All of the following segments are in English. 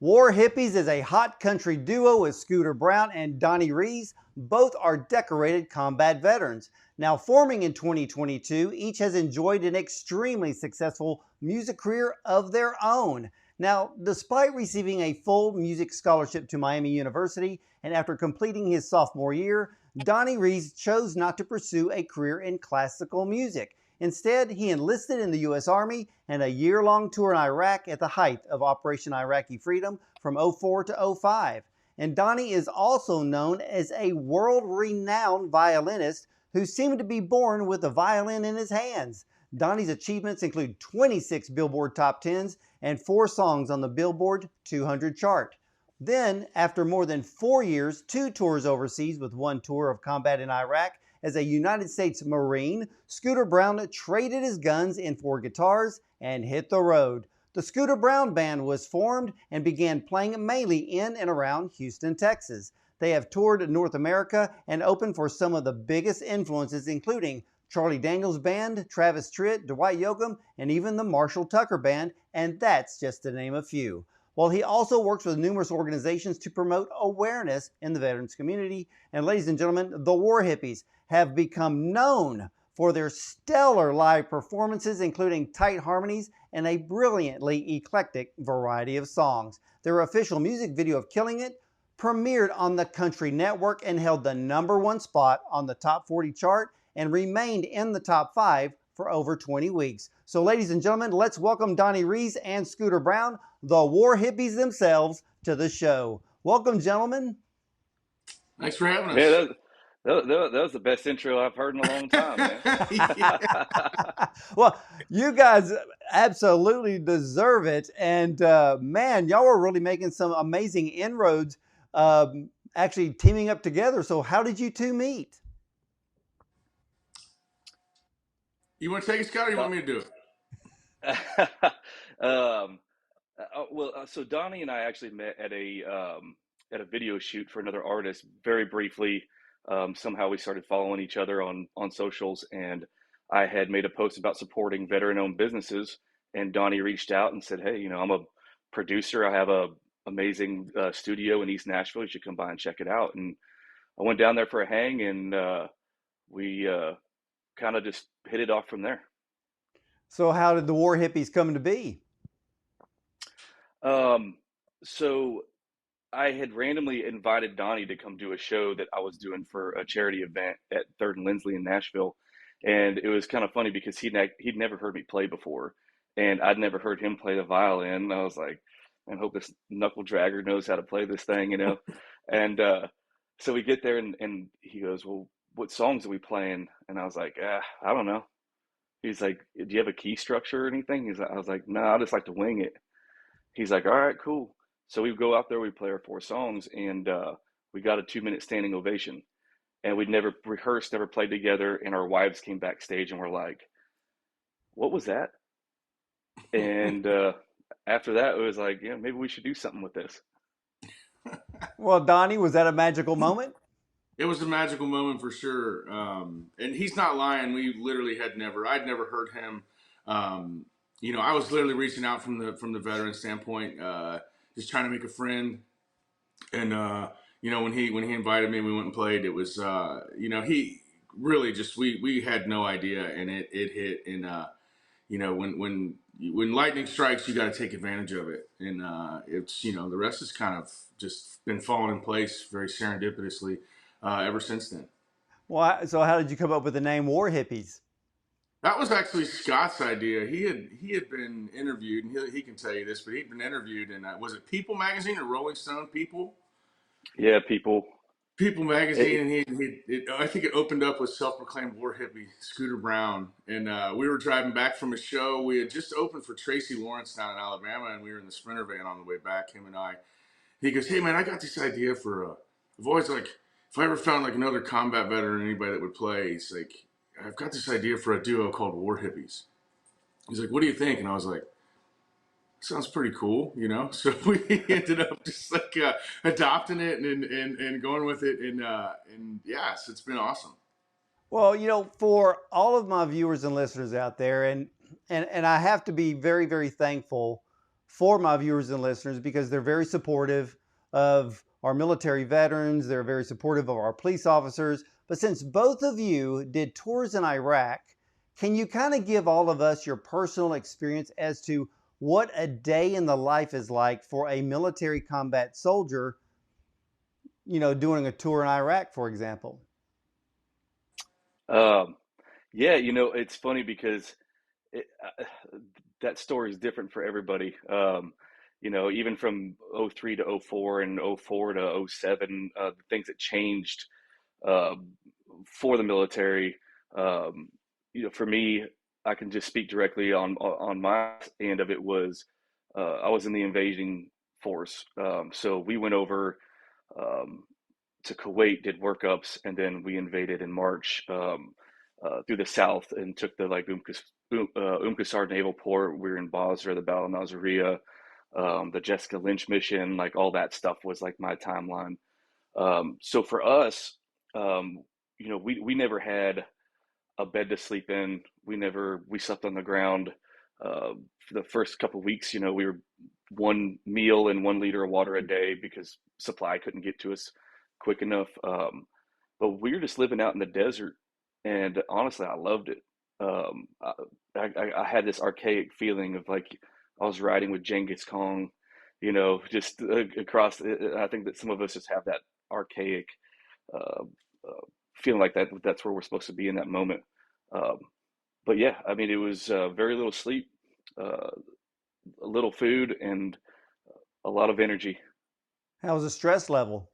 War Hippies is a hot country duo with Scooter Brown and Donnie Reis. Both are decorated combat veterans. Now, forming in 2022, each has enjoyed an extremely successful music career of their own. Now, despite receiving a full music scholarship to Miami University, and after completing his sophomore year, Donnie Reis chose not to pursue a career in classical music. Instead, he enlisted in the U.S. Army and a year-long tour in Iraq at the height of Operation Iraqi Freedom from '04 to '05. And Donnie is also known as a world-renowned violinist who seemed to be born with a violin in his hands. Donnie's achievements include 26 Billboard Top 10s and 4 songs on the Billboard 200 chart. Then, after more than 4 years, 2 tours overseas with 1 tour of combat in Iraq, as a United States Marine, Scooter Brown traded his guns in for guitars and hit the road. The Scooter Brown Band was formed and began playing mainly in and around Houston, Texas. They have toured North America and opened for some of the biggest influences, including Charlie Daniels Band, Travis Tritt, Dwight Yoakam, and even the Marshall Tucker Band, and that's just to name a few. While he also works with numerous organizations to promote awareness in the veterans community. And ladies and gentlemen, the War Hippies have become known for their stellar live performances, including tight harmonies and a brilliantly eclectic variety of songs. Their official music video of Killing It premiered on the Country Network and held the #1 spot on the Top 40 chart and remained in the top 5 for over 20 weeks. So ladies and gentlemen, let's welcome Donnie Reis and Scooter Brown, the War Hippies themselves, to the show. Welcome, gentlemen. Thanks for having us. Yeah, that was the best intro I've heard in a long time, man. Well, you guys absolutely deserve it. And man, y'all were really making some amazing inroads, actually teaming up together. So how did you two meet? You want to take it, Scott, or you want me to do it? So Donnie and I actually met at a video shoot for another artist very briefly. Somehow we started following each other on socials, and I had made a post about supporting veteran-owned businesses, and Donnie reached out and said, "Hey, I'm a producer. I have a amazing studio in East Nashville. You should come by and check it out." And I went down there for a hang, and we kind of just hit it off from there. So how did the War Hippies come to be? So I had randomly invited Donnie to come do a show that I was doing for a charity event at 3rd and Lindsley in Nashville. And it was kind of funny because he'd never heard me play before, and I'd never heard him play the violin. And I was like, I hope this knuckle dragger knows how to play this thing, And so we get there, and he goes, "Well, what songs are we playing?" And I was like, I don't know. He's like, "Do you have a key structure or anything?" I was like, "No, I just like to wing it." He's like, "All right, cool." So we go out there, we play our 4 songs, and we got a 2-minute standing ovation. And we'd never rehearsed, never played together, and our wives came backstage and were like, "What was that?" And after that, it was like, maybe we should do something with this. Well, Donnie, was that a magical moment? It was a magical moment for sure. And he's not lying. We literally I'd never heard him. I was literally reaching out from the veteran standpoint, just trying to make a friend. And when he invited me, we went and played. It was he really just we had no idea, and it hit. And when lightning strikes, you got to take advantage of it. And it's the rest is kind of just been falling in place very serendipitously ever since then. Well, so how did you come up with the name War Hippies? That was actually Scott's idea. He had been interviewed, and he can tell you this, but he'd been interviewed in was it People magazine or Rolling Stone? People. Yeah, People magazine, and I think it opened up with self-proclaimed war hippie Scooter Brown, and we were driving back from a show. We had just opened for Tracy Lawrence down in Alabama, and we were in the Sprinter van on the way back, him and I. He goes, "Hey man, I got this idea for I've always like, if I ever found like another combat veteran, anybody that would play, he's like, I've got this idea for a duo called War Hippies." He's like, "What do you think?" And I was like, "Sounds pretty cool," So we ended up just like adopting it and going with it, and yes, it's been awesome. Well, for all of my viewers and listeners out there, and I have to be very, very thankful for my viewers and listeners because they're very supportive of our military veterans. They're very supportive of our police officers. But since both of you did tours in Iraq, can you kind of give all of us your personal experience as to what a day in the life is like for a military combat soldier, doing a tour in Iraq, for example? Um, yeah, it's funny because it, that story is different for everybody. Even from '03 to '04 and '04 to '07, the things that changed uh, for the military. Um, for me, I can just speak directly on my end of it was I was in the invading force. So we went over um, to Kuwait, did workups, and then we invaded in March through the south and took the like Qusar naval port. We were in Basra, the Battle of Nasiriyah, the Jessica Lynch mission, like all that stuff was like my timeline. So for us, we never had a bed to sleep in. We slept on the ground. For the first couple of weeks, we were one meal and 1 liter of water a day because supply couldn't get to us quick enough. But we were just living out in the desert, and honestly, I loved it. I had this archaic feeling of like I was riding with Genghis Khan, just across. I think that some of us just have that archaic uh, feeling like that's where we're supposed to be in that moment. Um, but yeah, I mean, it was very little sleep, uh, a little food, and a lot of energy. How's the stress level?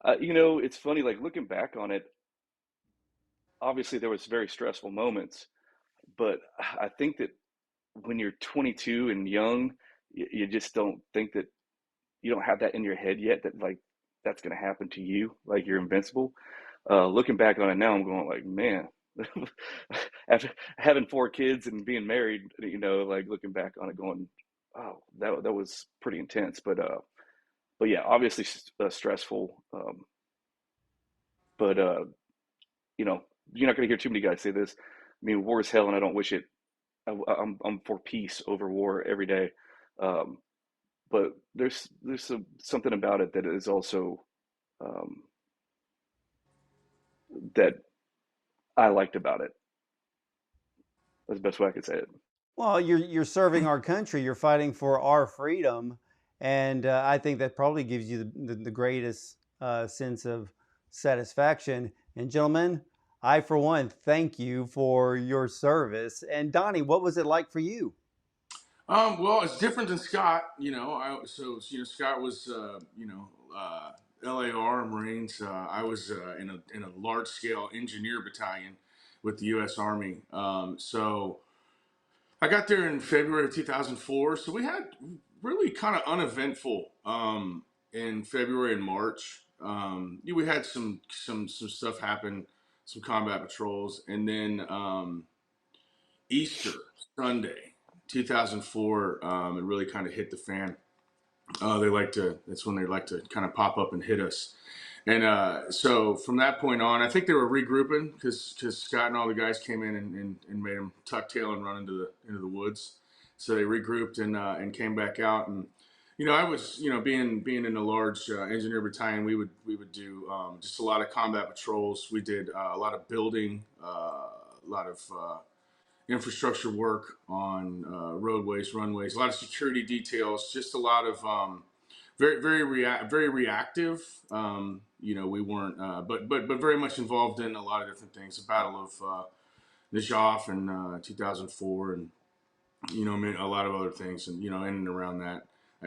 It's funny, like looking back on it, obviously there was very stressful moments, but I think that when you're 22 and young, you just don't think that you don't have that in your head yet that like that's going to happen to you, like you're invincible. Looking back on it now, I'm going like, man, after having 4 kids and being married, like looking back on it, going, oh, that was pretty intense. But yeah, obviously stressful. But you know, you're not going to hear too many guys say this. I mean, war is hell, and I don't wish it. I'm for peace over war every day. Um, but there's something about it that is also um, that I liked about it. That's the best way I could say it. Well, you're serving our country. You're fighting for our freedom, and I think that probably gives you the greatest sense of satisfaction. And gentlemen, I for one thank you for your service. And Donnie, what was it like for you? Well, it's different than Scott. Scott was LAR Marines. I was in a large scale engineer battalion with the U.S. Army. So I got there in February of 2004. So we had really kind of uneventful in February and March. We had some stuff happen, some combat patrols, and then Easter Sunday, 2004, it really kind of hit the fan. That's when they like to kind of pop up and hit us. And so from that point on, I think they were regrouping because Scott and all the guys came in and made them tuck tail and run into the woods. So they regrouped and came back out. And I was being in a large engineer battalion, we would do just a lot of combat patrols. We did a lot of building, a lot of infrastructure work on roadways, runways, a lot of security details, just a lot of very reactive. We weren't, but very much involved in a lot of different things. The Battle of Najaf in 2004, and a lot of other things, and in and around that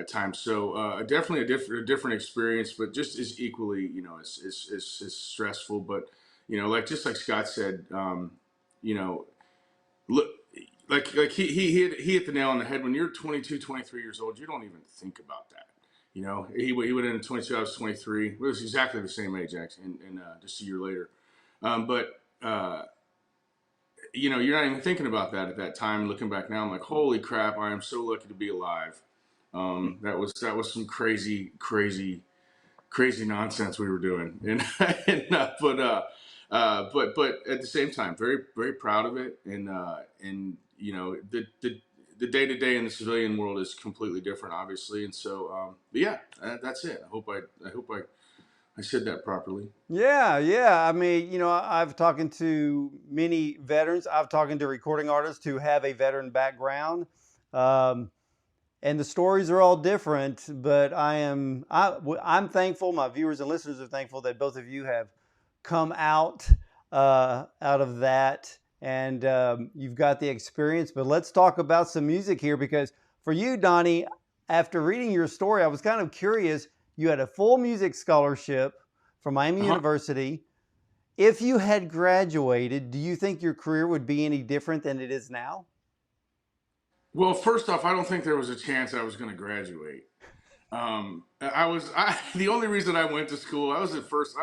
time. So definitely a different experience, but just as equally, as stressful. But like Scott said, look, like he hit the nail on the head. When you're 22, 23 years old, you don't even think about that. He went in at 22. I was 23. We was exactly the same age, actually, and just a year later. But you're not even thinking about that at that time. Looking back now, I'm like, holy crap! I am so lucky to be alive. That was some crazy nonsense we were doing, and, but at the same time, very very proud of it, and the the day to day in the civilian world is completely different, obviously. And so, but yeah, that's it. I hope I said that properly. Yeah, yeah. I mean, I've talking to many veterans. I've talking to recording artists who have a veteran background, um, and the stories are all different. But I'm thankful. My viewers and listeners are thankful that both of you have come out of that, and you've got the experience. But let's talk about some music here, because for you, Donnie, after reading your story, I was kind of curious. You had a full music scholarship from Miami Uh-huh. University. If you had graduated, do you think your career would be any different than it is now? Well, first off, I don't think there was a chance I was going to graduate. The only reason I went to school, I was the first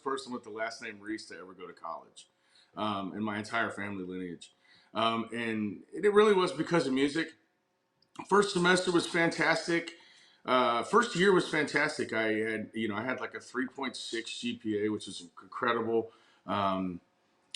person with the last name Reis to ever go to college, in my entire family lineage. And it really was because of music. First semester was fantastic. First year was fantastic. I had like a 3.6 GPA, which was incredible. Um,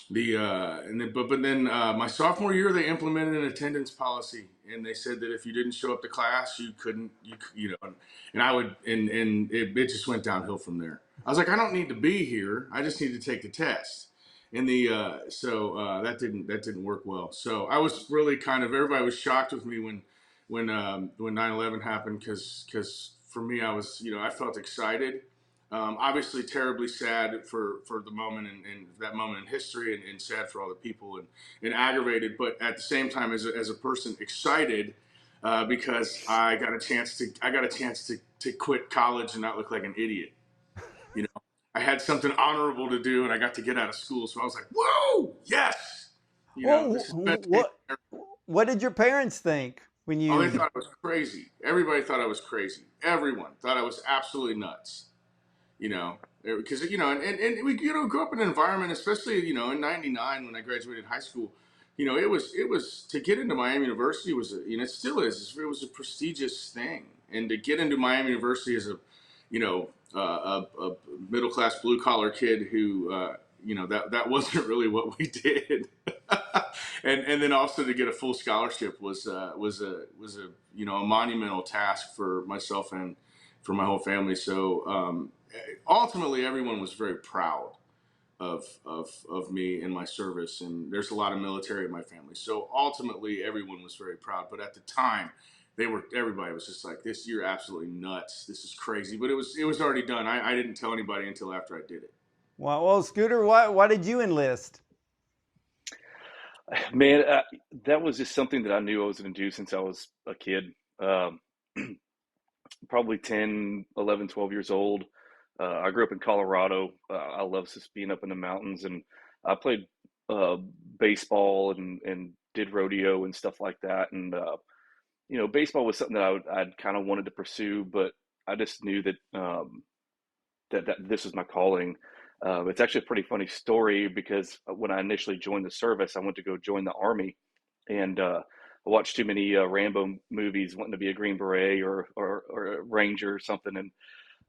but then my sophomore year they implemented an attendance policy, and they said that if you didn't show up to class you couldn't you know and I would and it just went downhill from there. I was like, I don't need to be here, I just need to take the test. And that didn't work well. So I was really kind of, everybody was shocked with me when 9/11 happened, because for me, I felt excited. Obviously terribly sad for the moment, and that moment in history, and sad for all the people, and aggravated, but at the same time as a person excited, because I got a chance to quit college and not look like an idiot. You know, I had something honorable to do, and I got to get out of school. So I was like, whoa, yes. Well, This is the best day. what did your parents think when Oh, they you? thought I was crazy. Everybody thought I was crazy. Everyone thought I was absolutely nuts. Because and we grew up in an environment, especially in '99 when I graduated high school. It was to get into Miami University was it still is, it was a prestigious thing, and to get into Miami University as a middle class blue collar kid who that wasn't really what we did. And then also to get a full scholarship was a monumental task for myself and for my whole family. So ultimately, everyone was very proud of me and my service. And there's a lot of military in my family, so ultimately, everyone was very proud. But at the time, everybody was just like, "This, you're absolutely nuts. This is crazy." But it was already done. I didn't tell anybody until after I did it. Well, Scooter, why did you enlist? Man, that was just something that I knew I was going to do since I was a kid. Um, Probably 10, 11, 12 years old. I grew up in Colorado. I love just being up in the mountains, and I played uh, baseball and did rodeo and stuff like that. And baseball was something that I'd kind of wanted to pursue, but I just knew that that this was my calling. It's actually a pretty funny story, because when I initially joined the service, I went to go join the Army, and I watched too many Rambo movies, wanting to be a Green Beret or a Ranger or something. And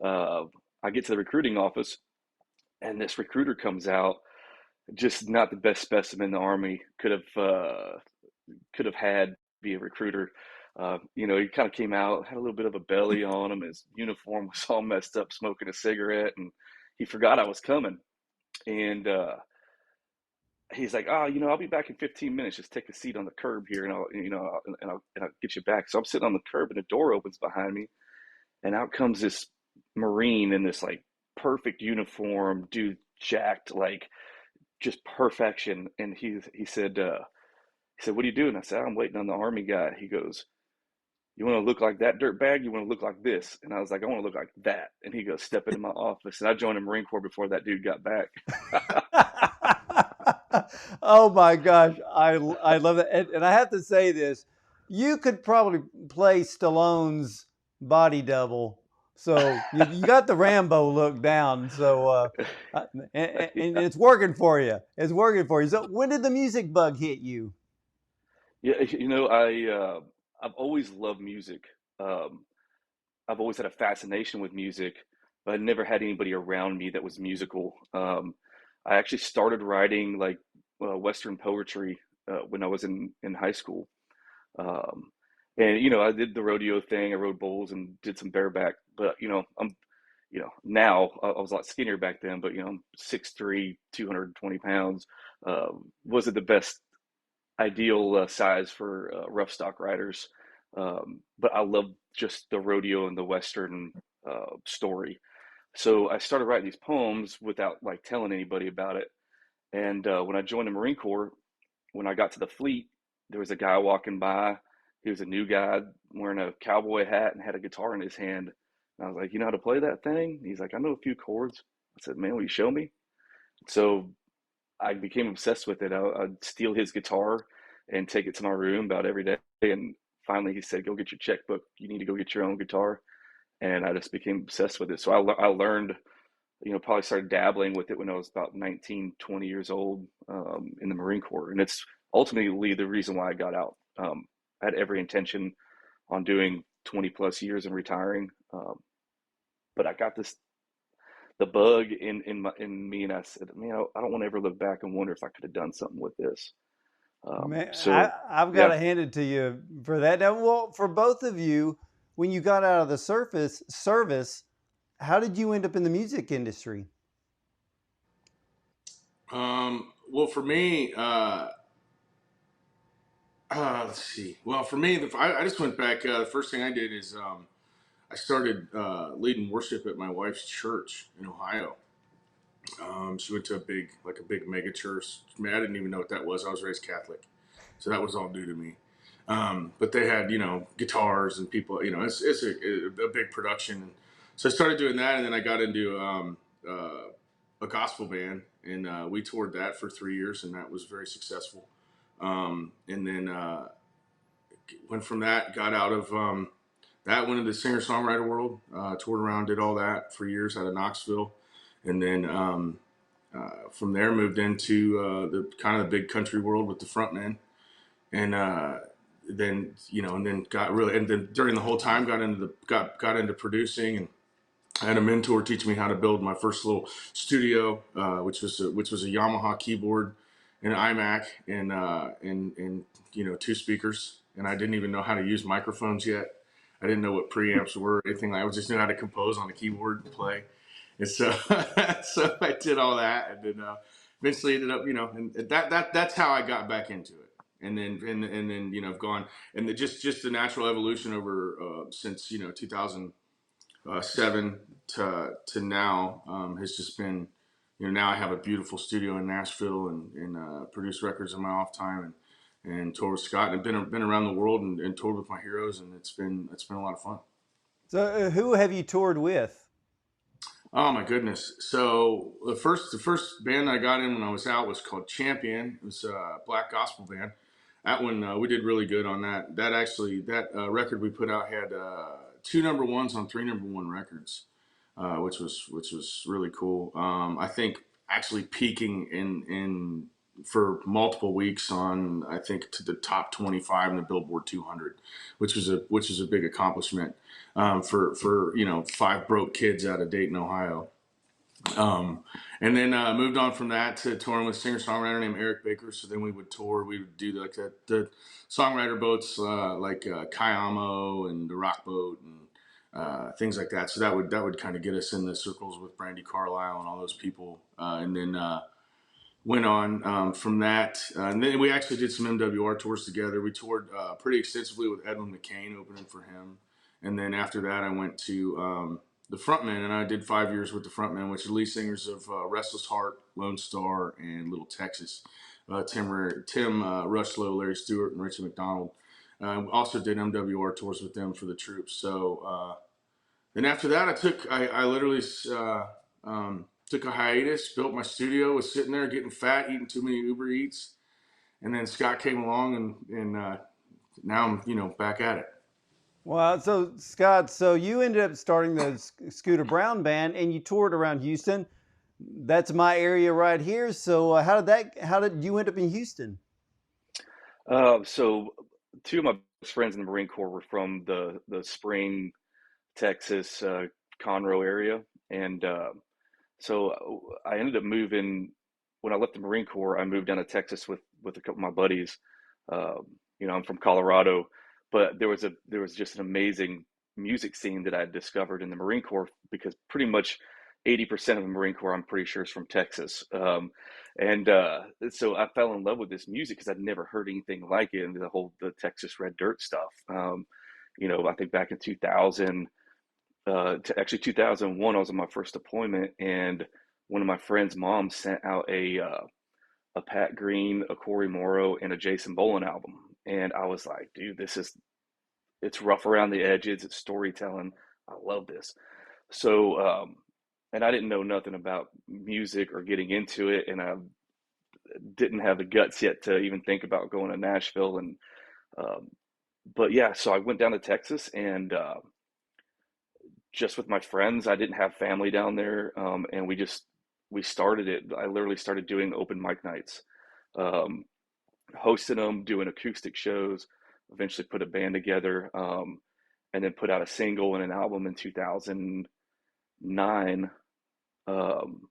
uh, I get to the recruiting office, and this recruiter comes out, just not the best specimen the Army could have had be a recruiter. He kind of came out, had a little bit of a belly on him. His uniform was all messed up, smoking a cigarette, and he forgot I was coming. And he's like, "Oh, I'll be back in 15 minutes. Just take a seat on the curb here, and I'll get you back." So I'm sitting on the curb, and the door opens behind me, and out comes this Marine in this like perfect uniform, dude, jacked, like just perfection. And he said, "What are you doing?" I said, "I'm waiting on the Army guy." He goes, "You want to look like that dirtbag? You want to look like this?" And I was like, "I want to look like that." And he goes, "Step into my office." And I joined the Marine Corps before that dude got back. Oh my gosh, I love it, and I have to say this: you could probably play Stallone's body double. So you got the Rambo look down. So and it's working for you. It's working for you. So when did the music bug hit you? Yeah, I've always loved music. Um, I've always had a fascination with music, but I never had anybody around me that was musical. I actually started writing like Western poetry when I was in high school. Um, and I did the rodeo thing. I rode bulls and did some bareback. But now I was a lot skinnier back then. But I'm 6'3", 220 pounds. Wasn't the best ideal size for rough stock riders. But I love just the rodeo and the Western story. So I started writing these poems without like telling anybody about it. And when I joined the Marine Corps, when I got to the fleet, there was a guy walking by. He was a new guy wearing a cowboy hat and had a guitar in his hand. And I was like, "You know how to play that thing?" He's like, "I know a few chords." I said, "Man, will you show me?" So I became obsessed with it. I'd steal his guitar and take it to my room about every day. And finally, he said, "Go get your checkbook. You need to go get your own guitar." And I just became obsessed with it. So I learned, probably started dabbling with it when I was about 19, 20 years old in the Marine Corps. And it's ultimately the reason why I got out. I had every intention on doing 20 plus years and retiring. But I got the bug in me, and I said, "Man, I don't want to ever look back and wonder if I could have done something with this." Man, So I've got yeah. to hand it to you for that. Now, well, for both of you, when you got out of the service, how did you end up in the music industry? Well, for me, let's see. Well, for me, I just went back. The first thing I did is I started leading worship at my wife's church in Ohio. She went to a big mega church. I mean, I didn't even know what that was. I was raised Catholic, so that was all new to me. But they had, guitars and people. It's a big production. So I started doing that, and then I got into a gospel band, and we toured that for 3 years, and that was very successful. And then went from that, got out of that, went into the singer-songwriter world, toured around, did all that for years out of Knoxville, and then from there moved into the kind of the big country world with the frontman, and then got really, and then during the whole time got into producing, and I had a mentor teach me how to build my first little studio, which was a Yamaha keyboard, an iMac, and two speakers, and I didn't even know how to use microphones yet. I didn't know what preamps were or anything. I just knew how to compose on the keyboard and play. And so, so I did all that, and then eventually ended up, and that's how I got back into it. And then I've gone, and just the natural evolution over since 2007 to now has just been, now I have a beautiful studio in Nashville, and produce records in my off time, and toured with Scott, and been around the world, and toured with my heroes, and it's been a lot of fun. So, who have you toured with? Oh my goodness! So the first band I got in when I was out was called Champion. It was a black gospel band. That one we did really good on that. That record we put out had two number ones on three number one records, which was really cool. I think actually peaking in for multiple weeks on, I think, to the top 25 in the Billboard 200, which is a big accomplishment for five broke kids out of Dayton, Ohio. Um, and then moved on from that to touring with a singer-songwriter named Eric Baker. So then we would tour. We would do like the songwriter boats like Kayamo and the Rock Boat, and things like that. So that would kind of get us in the circles with Brandy Carlisle and all those people. And then went on from that. And then we actually did some MWR tours together. We toured pretty extensively with Edwin McCain opening for him. And then after that, I went to the frontman, and I did 5 years with the frontman, which are lead singers of Restless Heart, Lone Star, and Little Texas. Tim Rushlow, Larry Stewart, and Richie McDonald. Also did MWR tours with them for the troops. So then after that, I literally took a hiatus, built my studio, was sitting there getting fat, eating too many Uber Eats, and then Scott came along, and now I'm back at it. Well, so Scott, so you ended up starting the Scooter Brown band, and you toured around Houston. That's my area right here. So, how did you end up in Houston? So two of my best friends in the Marine Corps were from the Spring, Texas, Conroe area, and so I ended up moving when I left the Marine Corps. I moved down to Texas with a couple of my buddies, You know, I'm from Colorado, but there was just an amazing music scene that I had discovered in the Marine Corps because pretty much 80% of the Marine Corps, I'm pretty sure, is from Texas. And so I fell in love with this music because I'd never heard anything like it, and the Texas Red Dirt stuff. You know, I think back in 2000, to actually 2001, I was on my first deployment, and one of my friend's moms sent out a Pat Green, a Corey Morrow, and a Jason Boland album. And I was like, dude, it's rough around the edges. It's storytelling. I love this. So, and I didn't know nothing about music or getting into it. And I didn't have the guts yet to even think about going to Nashville. And, um, but yeah, so I went down to Texas and, just with my friends, I didn't have family down there. And we started it. I literally started doing open mic nights. Um, Hosting them, doing acoustic shows, eventually put a band together, and then put out a single and an album in 2009. Um,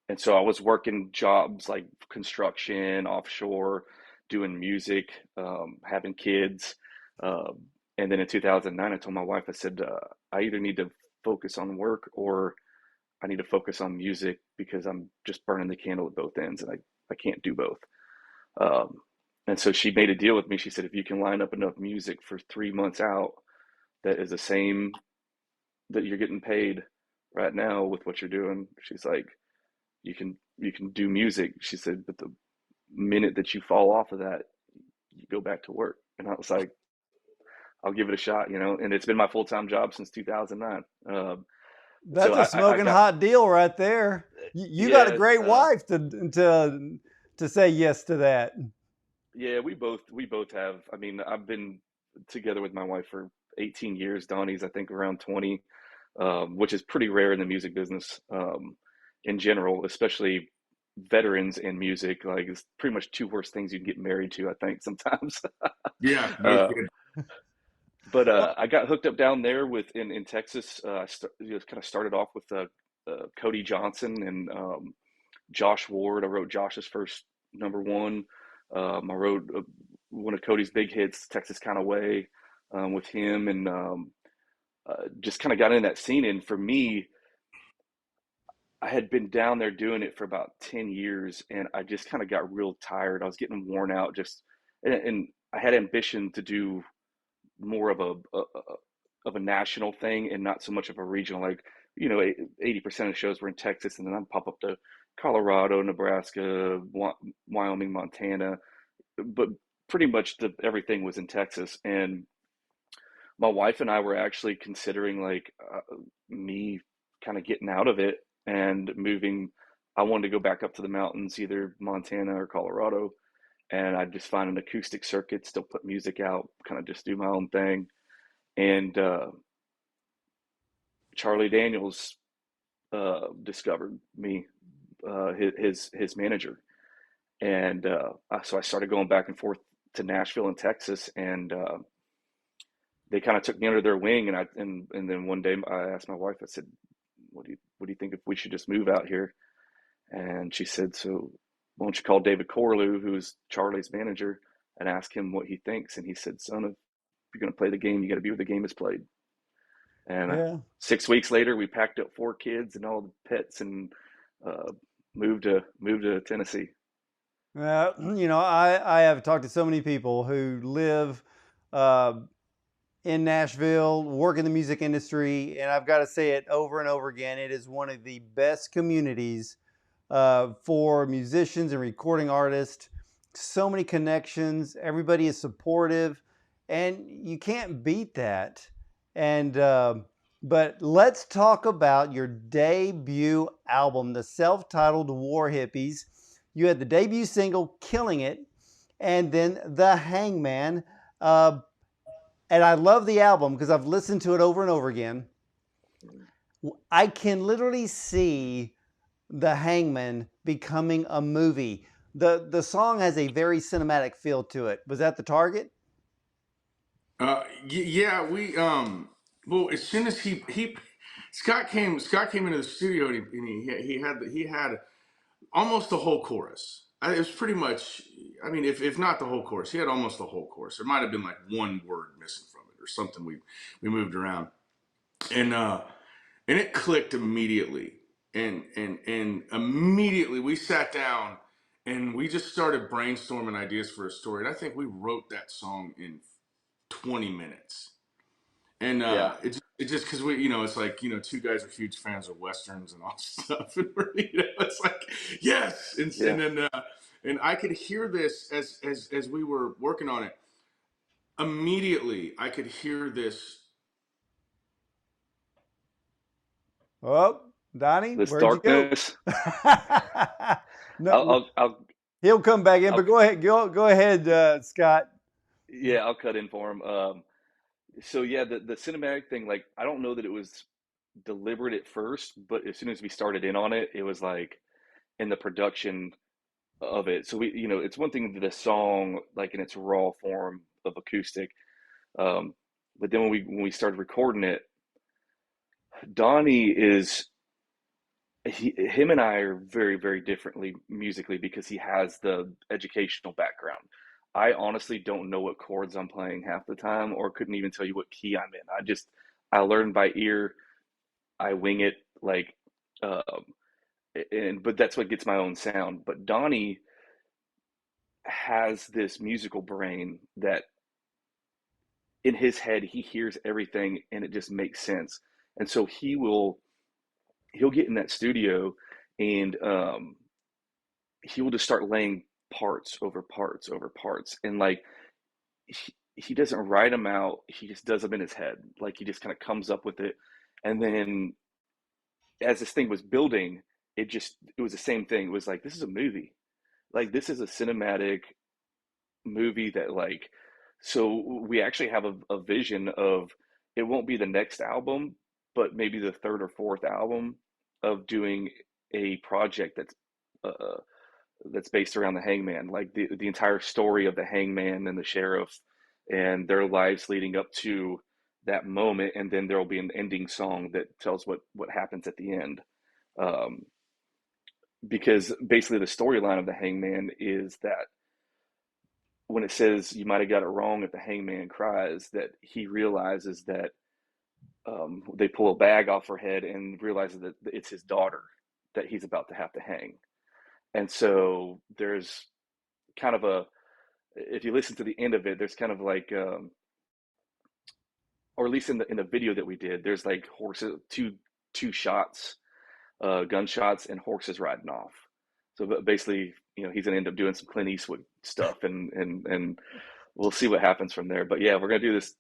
and so I was working jobs like construction, offshore, doing music, having kids. Um, and then in 2009, I told my wife, I said, I either need to focus on work or I need to focus on music because I'm just burning the candle at both ends and I can't do both. Um, and so she made a deal with me. She said, if you can line up enough music for 3 months out that is the same that you're getting paid right now with what you're doing, she's like, you can do music. She said, but the minute that you fall off of that, you go back to work. And I was like, I'll give it a shot, you know. And it's been my full time job since 2009. So That's a I smoking got hot deal right there. You got a yeah. great wife to say yes to that. Yeah, we both have. I mean, I've been together with my wife for 18 years. Donnie's, I think, around 20, which is pretty rare in the music business, in general, especially veterans in music. Like, it's pretty much two worst things you can get married to, I think, sometimes. Yeah, no uh, kid. but Well, I got hooked up down there in Texas. Kind of started off with Cody Johnson and Josh Ward. I wrote Josh's first number one. I wrote one of Cody's big hits, Texas Kind of Way, with him, and just kind of got in that scene. And for me, I had been down there doing it for about 10 years, and I just kind of got real tired. I was getting worn out. And I had ambition to do more of a national thing and not so much of a regional. Like, you know, 80% of shows were in Texas, and then I'd pop up to Colorado, Nebraska, Wyoming, Montana, but pretty much everything was in Texas. And my wife and I were actually considering like me kind of getting out of it and moving. I wanted to go back up to the mountains, either Montana or Colorado, and I'd just find an acoustic circuit, still put music out, kind of just do my own thing. And Charlie Daniels discovered me, his manager, and so I started going back and forth to Nashville and Texas, and they kind of took me under their wing. And then one day I asked my wife, I said, what do you think if we should just move out here? And she said, so why don't you call David Corlew, who's Charlie's manager, and ask him what he thinks? And he said, son, if you're going to play the game, you got to be where the game is played. And yeah. 6 weeks later, we packed up 4 kids and all the pets and uh, moved to Tennessee. You know, I have talked to so many people who live uh, in Nashville, work in the music industry, and I've got to say it over and over again. It is one of the best communities for musicians and recording artists. So many connections. Everybody is supportive, and you can't beat that. And but let's talk about your debut album, the self-titled War Hippies. You had the debut single, "Killing It," and then "The Hangman." And I love the album because I've listened to it over and over again. I can literally see The Hangman becoming a movie. The song has a very cinematic feel to it. Was that the target? Yeah, we well, as soon as he Scott came into the studio, and he had almost the whole chorus. It was pretty much I mean, if not the whole chorus, he had almost the whole chorus. There might have been like one word missing from it or something. We moved around, and it clicked immediately. And immediately we sat down and we just started brainstorming ideas for a story. And I think we wrote that song in 20 minutes. And Yeah. it just because we, it's like, two guys are huge fans of westerns and all stuff, and we're, it's like, yes, Yeah. and I could hear this as we were working on it. Immediately, I could hear this. Oh, Donnie, This where'd you go? darkness. No, I'll he'll come back in, I'll but go ahead, Scott. yeah, I'll cut in for him. So yeah, the cinematic thing, like I don't know that it was deliberate at first, but as soon as we started in on it, it was like in the production of it. So we, it's one thing that a song like in its raw form of acoustic, but then when we started recording it, Donnie is him and I are very, very differently musically because he has the educational background. I honestly don't know what chords I'm playing half the time, or couldn't even tell you what key I'm in. I learn by ear. I wing it like, um, but that's what gets my own sound. But Donnie has this musical brain that in his head he hears everything and it just makes sense. And so he'll get in that studio and he will just start laying parts over parts over parts, and like he doesn't write them out, he just does them in his head, like he just kind of comes up with it. And then as this thing was building, it was the same thing. It was like, this is a movie, like this is a cinematic movie that like, so we actually have a vision of, it won't be the next album, but maybe the third or fourth album, of doing a project uh, that's based around the hangman, like the entire story of the hangman and the sheriff and their lives leading up to that moment, and then there will be an ending song that tells what happens at the end. Um, because basically the storyline of the hangman is that when it says you might have got it wrong if the hangman cries, that he realizes that they pull a bag off her head and realizes that it's his daughter that he's about to have to hang. And so there's kind of if you listen to the end of it, there's kind of like, or at least in the video that we did, there's like horses, two shots, gunshots, and horses riding off. So basically, he's gonna end up doing some Clint Eastwood stuff, and we'll see what happens from there. But yeah, we're gonna do this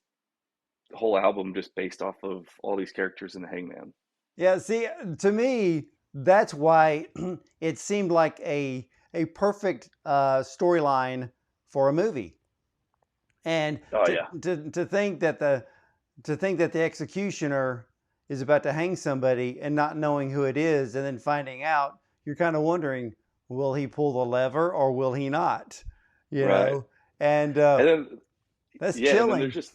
whole album just based off of all these characters in the Hangman. Yeah, see, to me, that's why it seemed like a perfect storyline for a movie. And Oh yeah, to think that the executioner is about to hang somebody and not knowing who it is, and then finding out, you're kind of wondering, will he pull the lever or will he not? You right. know, and And then that's yeah, and then there's chilling. just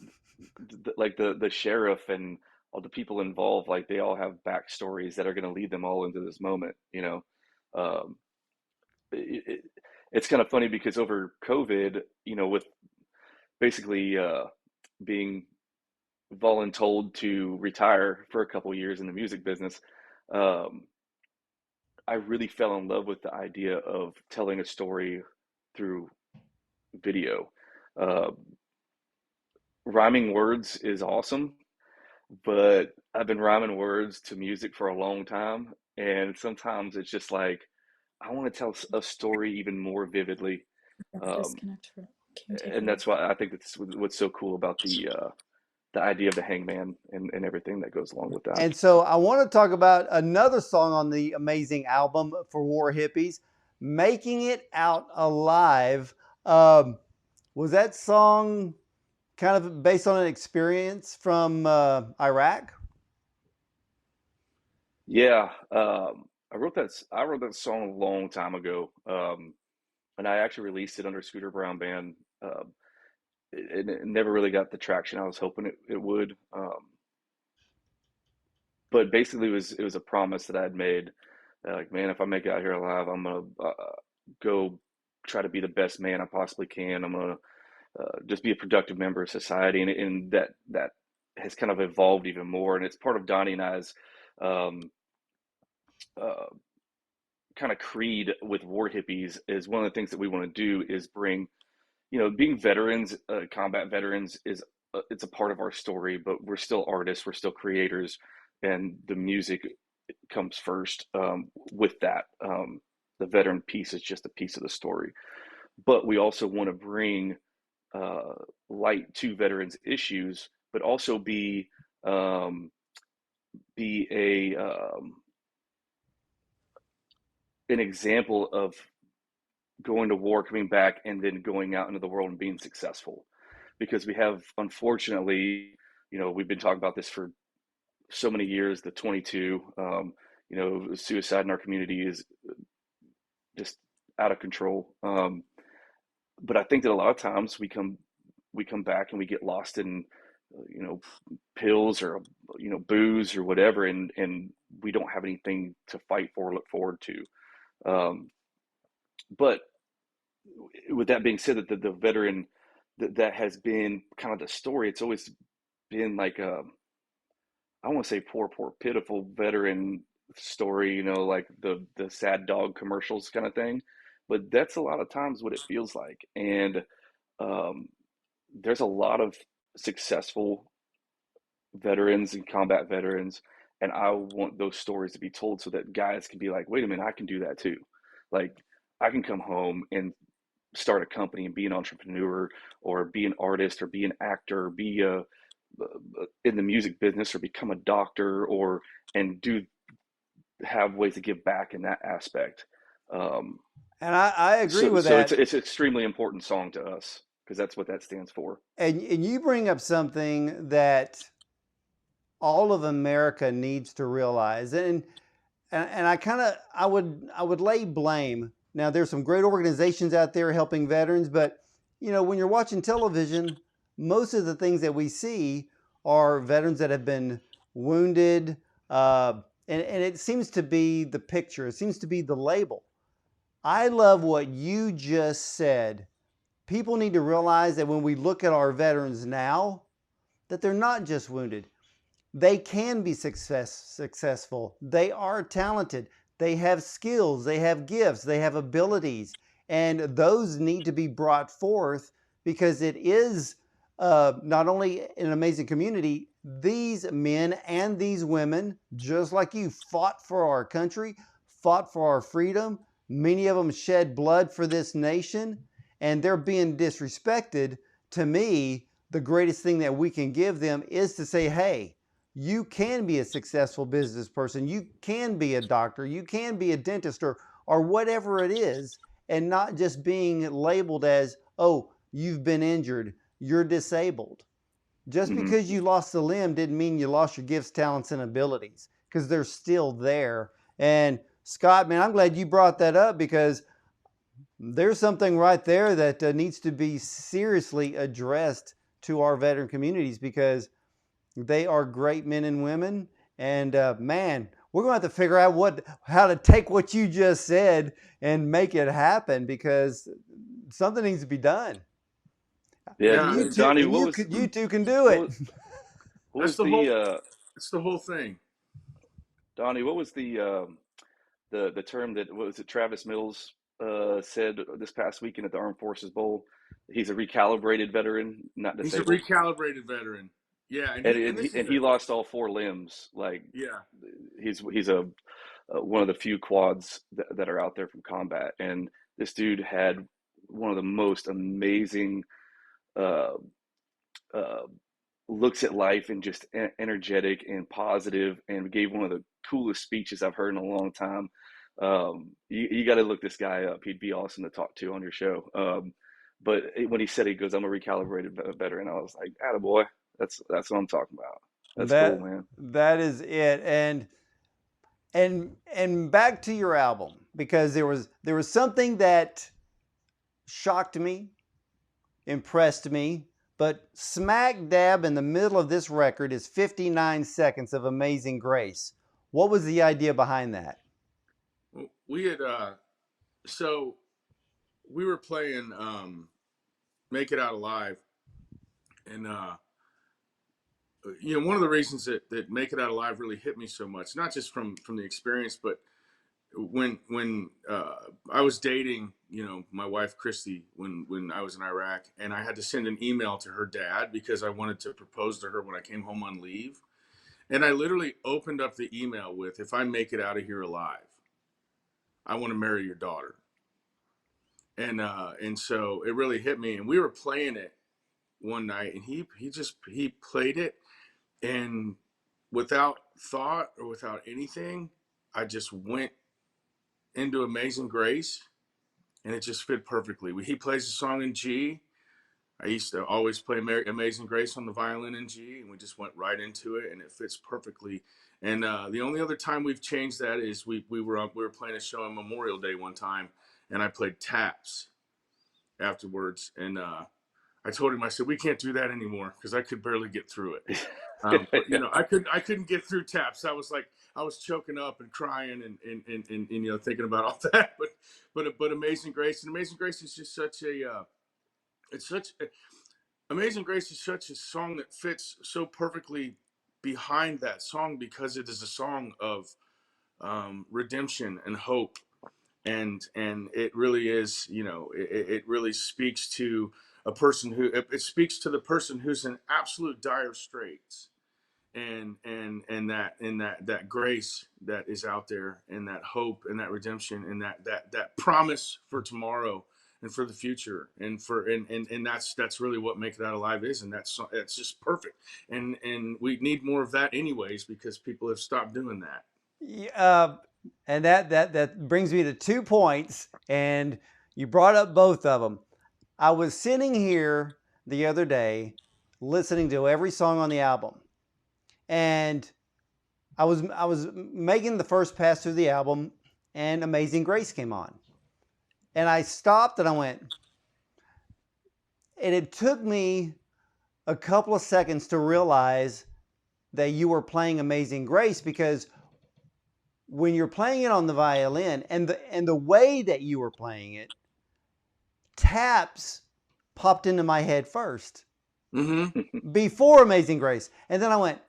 like the sheriff and all the people involved, like they all have backstories that are going to lead them all into this moment. Um, it, it, it's kind of funny because over COVID, with basically being voluntold to retire for a couple years in the music business, um, I really fell in love with the idea of telling a story through video. Uh, Rhyming words is awesome, but I've been rhyming words to music for a long time, and sometimes it's just like I want to tell a story even more vividly, um, Disconnect for can take and over. that's why I think that's what's so cool about the idea of the hangman and everything that goes along with that. And so I want to talk about another song on the amazing album for War Hippies, Making It Out Alive. Was that song kind of based on an experience from Iraq? Yeah, I wrote that song a long time ago, and I actually released it under Scooter Brown Band. It never really got the traction I was hoping it would. But basically, it was a promise that I had made. Like, man, if I make it out here alive, I'm gonna go try to be the best man I possibly can. I'm going to just be a productive member of society. And that has kind of evolved even more. And it's part of Donnie and I's um, uh, kind of creed with War Hippies. Is one of the things that we want to do is bring, being veterans, combat veterans is it's a part of our story, but we're still artists, we're still creators, and the music comes first with that. The veteran piece is just a piece of the story, but we also want to bring light to veterans issues, but also um, be an example of going to war, coming back, and then going out into the world and being successful. Because we have, unfortunately, we've been talking about this for so many years, the 22, suicide in our community is just out of control. But I think that a lot of times we come back and we get lost in, pills or, booze or whatever, and we don't have anything to fight for, or look forward to. But with that being said, that the veteran that has been kind of the story, it's always been like I want to say poor, pitiful veteran story, like the sad dog commercials kind of thing. But that's a lot of times what it feels like. And um, there's a lot of successful veterans and combat veterans, and I want those stories to be told so that guys can be like, wait a minute, I can do that too. Like, I can come home and start a company and be an entrepreneur, or be an artist, or be an actor, or be in the music business, or become a doctor, or and have ways to give back in that aspect. Um, And I agree with so that. it's an extremely important song to us because that's what that stands for. And you bring up something that all of America needs to realize. And I would lay blame. Now there's some great organizations out there helping veterans, but when you're watching television, most of the things that we see are veterans that have been wounded, and it seems to be the picture. It seems to be the label. I love what you just said. People need to realize that when we look at our veterans now, that they're not just wounded. They can be successful. They are talented. They have skills. They have gifts. They have abilities. And those need to be brought forth because it is not only an amazing community, these men and these women, just like you, fought for our country, fought for our freedom. Many of them shed blood for this nation, and they're being disrespected. To me, the greatest thing that we can give them is to say, hey, you can be a successful business person. You can be a doctor. You can be a dentist, or whatever it is, and not just being labeled as, oh, you've been injured, you're disabled. Just Mm-hmm. because you lost a limb didn't mean you lost your gifts, talents, and abilities, because they're still there. And Scott, man, I'm glad you brought that up, because there's something right there that needs to be seriously addressed to our veteran communities, because they are great men and women. And man, we're going to have to figure out how to take what you just said and make it happen, because something needs to be done. Yeah, And you two, Donnie, and you two can do what it. was, what That's was the whole. the That's the whole thing. Donnie? What was the term that, what was it, Travis Mills said this past weekend at the Armed Forces Bowl? He's a recalibrated veteran, not He's a disabled. recalibrated veteran. Yeah, And this is he lost all four limbs. Like, yeah. he's a one of the few quads that are out there from combat, and this dude had one of the most amazing uh, uh, looks at life, and just energetic and positive, and gave one of the coolest speeches I've heard in a long time. You got to look this guy up. He'd be awesome to talk to on your show. But when he said, he goes, "I'm a recalibrated veteran," I was like, "Attaboy, that's what I'm talking about." That's cool, That man. that is it. And back to your album, because there was something that shocked me, impressed me, but smack dab in the middle of this record is 59 seconds of Amazing Grace. What was the idea behind that? We had so we were playing Make It Out Alive, and one of the reasons that Make It Out Alive really hit me so much, not just from the experience, but when I was dating, my wife Christy, when I was in Iraq, and I had to send an email to her dad because I wanted to propose to her when I came home on leave, and I literally opened up the email with, "If I make it out of here alive, I want to marry your daughter." And so it really hit me, and we were playing it one night, and he played it, and without thought or without anything, I just went into Amazing Grace, and it just fit perfectly. He plays the song in G. I used to always play Amazing Grace on the violin in G, and we just went right into it, and it fits perfectly. And the only other time we've changed that is we were playing a show on Memorial Day one time, and I played taps afterwards, and I told him, I said, we can't do that anymore because I could barely get through it. But I couldn't get through taps. I was choking up and crying and thinking about all that. But Amazing Grace, and Amazing Grace is just such a Amazing Grace is such a song that fits so perfectly behind that song because it is a song of redemption and hope, and it really is, it really speaks to a person who, it speaks to the person who's in absolute dire straits, and that grace that is out there, and that hope and that redemption and that promise for tomorrow and for the future, and that's really what Make It Out Alive is, and that's just perfect, and we need more of that anyways because people have stopped doing that. And that brings me to 2 points, and you brought up both of them. I was sitting here the other day listening to every song on the album, and I was making the first pass through the album, and Amazing Grace came on, and I stopped and I went, and it took me a couple of seconds to realize that you were playing Amazing Grace, because when you're playing it on the violin and the way that you were playing it, taps popped into my head first, before Amazing Grace. And then I went,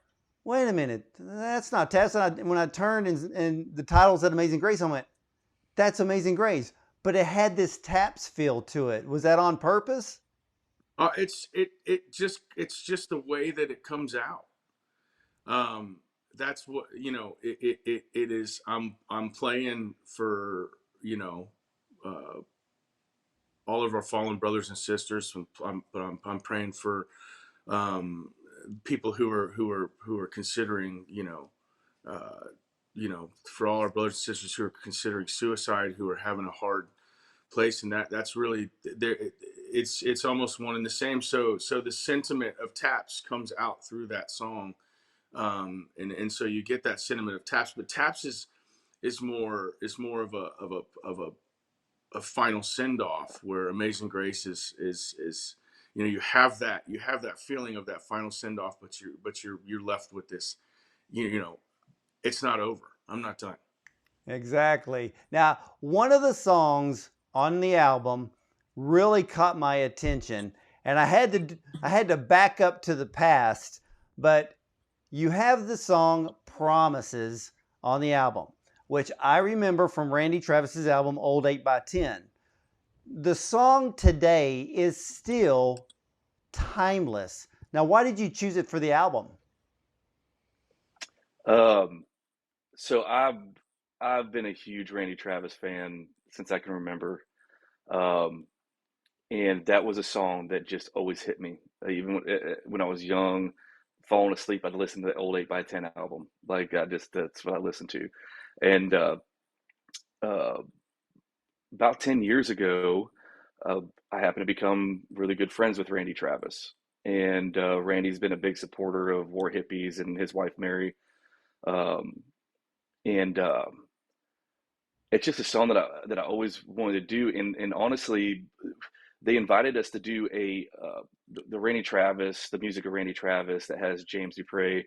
wait a minute, that's not taps. And when I turned and the title said Amazing Grace, I went, that's Amazing Grace. But it had this taps feel to it. Was that on purpose? It's just the way that it comes out. That's what, it is. I'm playing for, all of our fallen brothers and sisters. I'm praying for people who are considering, for all our brothers and sisters who are considering suicide, who are having a hard place, and that's really there. It's almost one and the same. So the sentiment of taps comes out through that song, and so you get that sentiment of taps. But taps is more of a final send off, where Amazing Grace is you have that feeling of that final send off, but you're left with this, it's not over. I'm not done. Exactly. Now, one of the songs on the album really caught my attention, and I had to back up to the past, but you have the song Promises on the album, which I remember from Randy Travis's album Old 8x10. The song today is still timeless. Now, why did you choose it for the album? So I've been a huge Randy Travis fan since I can remember. And that was a song that just always hit me. Even when I was young, falling asleep, I'd listen to the old 8x10 album. Like that's what I listened to. And about 10 years ago, I happened to become really good friends with Randy Travis. And Randy's been a big supporter of War Hippies and his wife, Mary. And it's just a song that I always wanted to do. And honestly, they invited us to do the Randy Travis, the music of Randy Travis that has James Dupre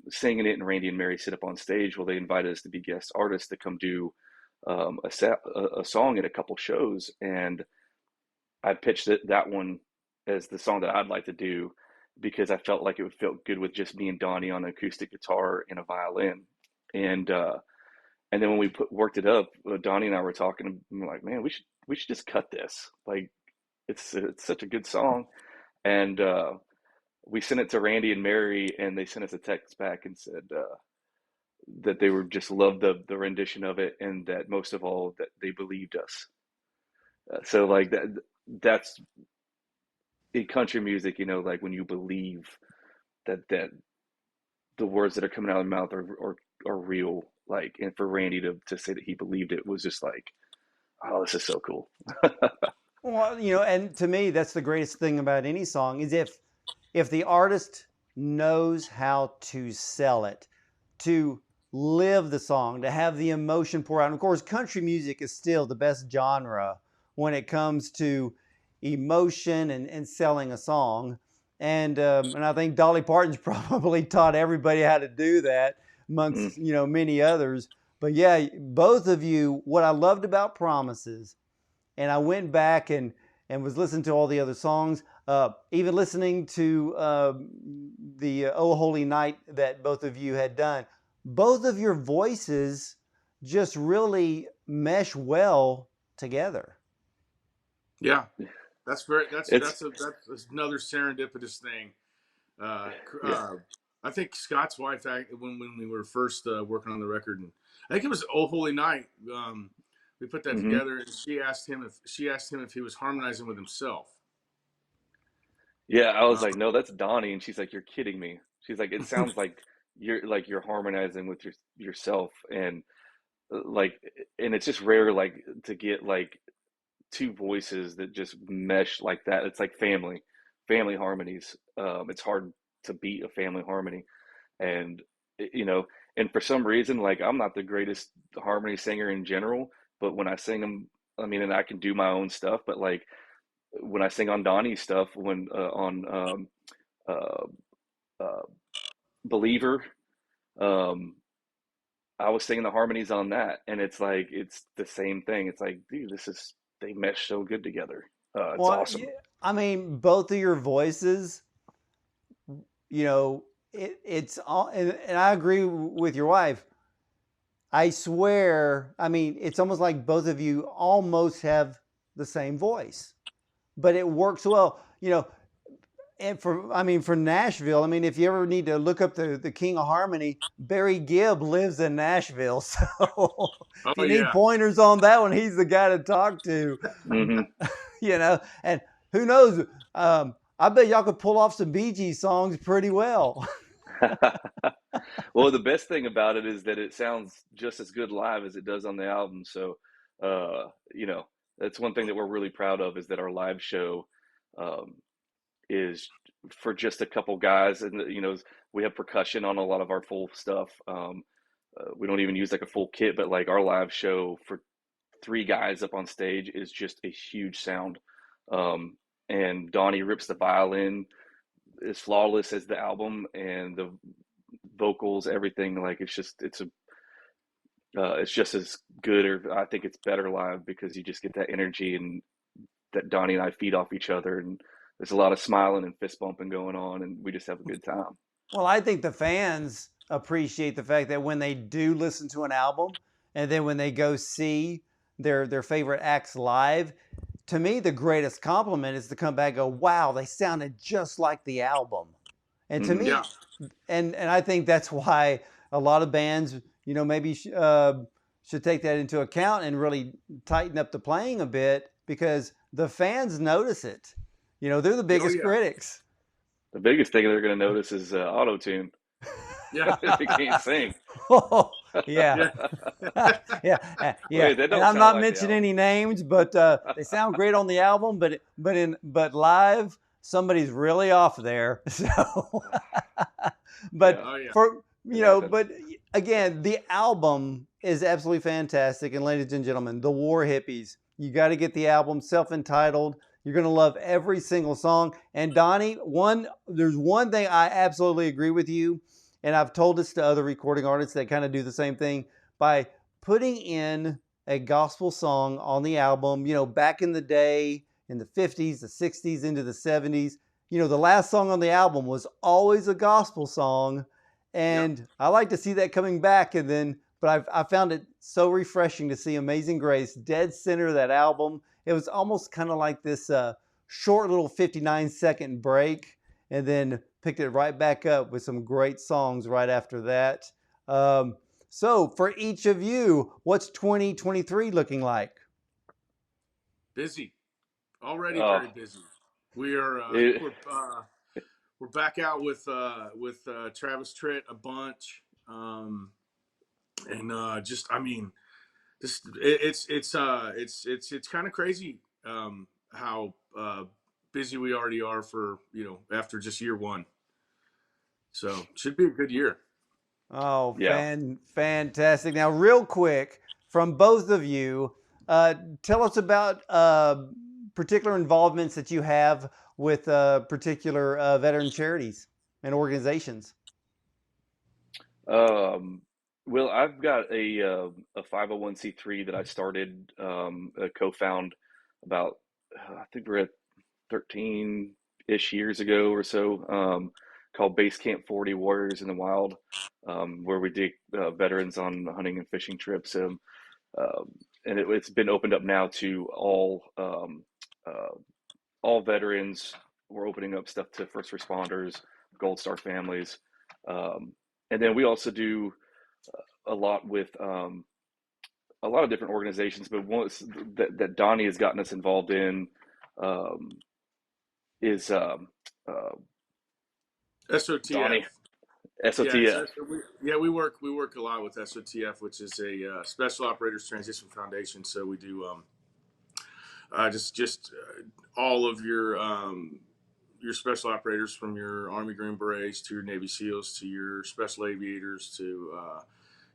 singing it, and Randy and Mary sit up on stage. Well, they invited us to be guest artists to come do a song at a couple shows, and I pitched that one as the song that I'd like to do because I felt like it would feel good with just me and Donnie on acoustic guitar and a violin. And and then when we worked it up, Donnie and I were talking, and we're like, man, we should just cut this. Like it's such a good song. And we sent it to Randy and Mary, and they sent us a text back and said that they were just loved the rendition of it, and that most of all that they believed us. So like that's in country music, you know, like when you believe that the words that are coming out of the mouth are real. Like, and for Randy to say that he believed it was just like, oh, this is so cool. Well, you know, and to me, that's the greatest thing about any song is if the artist knows how to sell it, to live the song, to have the emotion pour out. And of course, country music is still the best genre when it comes to emotion and selling a song. And I think Dolly Parton's probably taught everybody how to do that amongst, you know, many others. But yeah, both of you, what I loved about Promises, and I went back and was listening to all the other songs, even listening to the Oh Holy Night that both of you had done. Both of your voices just really mesh well together. Yeah, that's It's that's another serendipitous thing. I think Scott's wife, when we were first working on the record, and I think it was Oh Holy Night. We put that mhm. together, and she asked him if he was harmonizing with himself. Yeah, I was Uh, like, no, that's Donnie, and she's like, you're kidding me. She's like, it sounds like you're harmonizing with yourself, and like, and it's just rare like to get like two voices that just mesh like that. It's like family harmonies. It's hard to beat a family harmony, and you know, and for some reason, like I'm not the greatest harmony singer in general, but when I sing them, I mean, and I can do my own stuff, but like when I sing on Donnie's stuff, when on uh, uh, Believer, um, I was singing the harmonies on that, and it's like it's the same thing. It's like, dude, they mesh so good together. It's Well, yeah, awesome. I mean, both of your voices, you know, it's all, and I agree with your wife. I swear, I mean, it's almost like both of you almost have the same voice, but it works well. You know, and for Nashville, I mean, if you ever need to look up the King of Harmony, Barry Gibb lives in Nashville. So if oh you need yeah, pointers on that one, he's the guy to talk to. Hmm. You know, and who knows? I bet y'all could pull off some Bee Gees songs pretty well. Well, the best thing about it is that it sounds just as good live as it does on the album. So, you know, that's one thing that we're really proud of is that our live show um, is for just a couple guys, and you know, we have percussion on a lot of our full stuff. We don't even use like a full kit, but like our live show for three guys up on stage is just a huge sound. Um, and Donnie rips the violin as flawless as the album, and the vocals, everything. Like it's just as good, or I think it's better live because you just get that energy and that Donnie and I feed off each other, and there's a lot of smiling and fist bumping going on, and we just have a good time. Well, I think the fans appreciate the fact that when they do listen to an album and then when they go see their favorite acts live, to me the greatest compliment is to come back and go, wow, they sounded just like the album. And to Hmm. yeah. me, and I think that's why a lot of bands, you know, maybe should take that into account and really tighten up the playing a bit because the fans notice it. You know, they're the Oh biggest yeah, critics. The biggest thing they're going to notice is auto tune. yeah, They can't sing. Oh, yeah. yeah. Yeah, yeah. Wait, that And don't I'm sound not like the mentioning album. any names, but they sound great on the album, but live, somebody's really off there. So, but Yeah, Oh yeah. for it you know, happens. but again, the album is absolutely fantastic. And ladies and gentlemen, the War Hippies. You got to get the album, self-entitled. You're gonna love every single song. And Donnie, there's one thing I absolutely agree with you, and I've told this to other recording artists that kind of do the same thing by putting in a gospel song on the album. You know, back in the day, in the 50s, the 60s, into the 70s, you know, the last song on the album was always a gospel song. Yeah. And I like to see that coming back. And then, but I found it so refreshing to see Amazing Grace dead center of that album. It was almost kind of like this short little 59-second break, and then picked it right back up with some great songs right after that. So for each of you, what's 2023 looking like? Busy. Already Oh, very busy. We are it, we're back out with Travis Tritt a bunch, and just I mean, it's kind of crazy how busy we already are for after just year one. So should be a good year. Oh, yeah. fantastic. Now, real quick, from both of you, tell us about particular involvements that you have with particular veteran charities and organizations. Um, well, I've got a 501c3 that I started, co-found about, I think we're at 13-ish years ago or so, called Base Camp 40 Warriors in the Wild, where we take veterans on hunting and fishing trips. And it's been opened up now to all veterans. We're opening up stuff to first responders, Gold Star families, and then we also do a lot with a lot of different organizations. But one that Donnie has gotten us involved in um, is SOTF. Donnie Yeah, it's, SOTF. we work a lot with SOTF, which is a Special Operators Transition Foundation. So we do just all of your special operators, from your Army Green Berets to your Navy SEALs to your special aviators to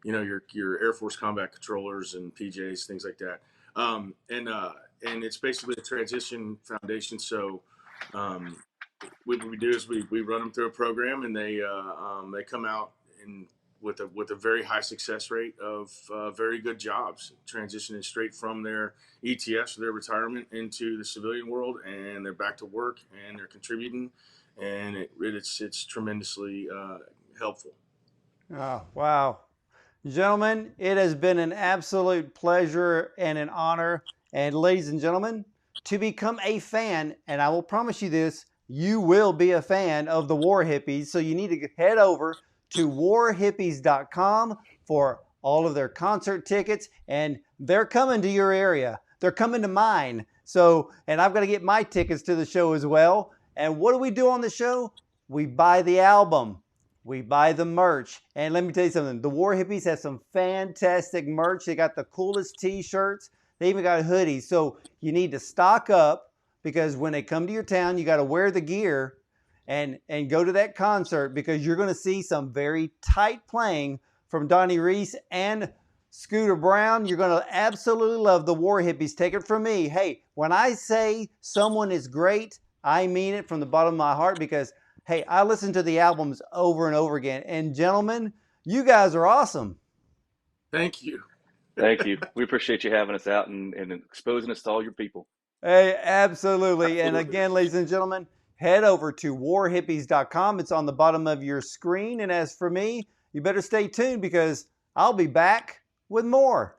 your Air Force combat controllers and PJs, things like that. And it's basically a transition foundation. So what we do is we run them through a program, and they come out with a very high success rate of very good jobs, transitioning straight from their ETS or their retirement into the civilian world, and they're back to work and they're contributing, and it's tremendously helpful. Oh, wow. Gentlemen, it has been an absolute pleasure and an honor. And ladies and gentlemen, to become a fan, and I will promise you this, you will be a fan of the War Hippies. So you need to head over to warhippies.com for all of their concert tickets, and they're coming to your area. They're coming to mine. So, and I've got to get my tickets to the show as well. And what do we do on the show? We buy the album. We buy the merch. And let me tell you something. The War Hippies have some fantastic merch. They got the coolest t-shirts. They even got hoodies. So you need to stock up, because when they come to your town, you got to wear the gear and go to that concert, because you're going to see some very tight playing from Donnie Reis and Scooter Brown. You're going to absolutely love the War Hippies. Take it from me. Hey, when I say someone is great, I mean it from the bottom of my heart, because hey, I listen to the albums over and over again. And gentlemen, you guys are awesome. Thank you. Thank you. We appreciate you having us out and exposing us to all your people. Hey, absolutely. And Absolutely. again, ladies and gentlemen, head over to warhippies.com. It's on the bottom of your screen. And as for me, you better stay tuned, because I'll be back with more.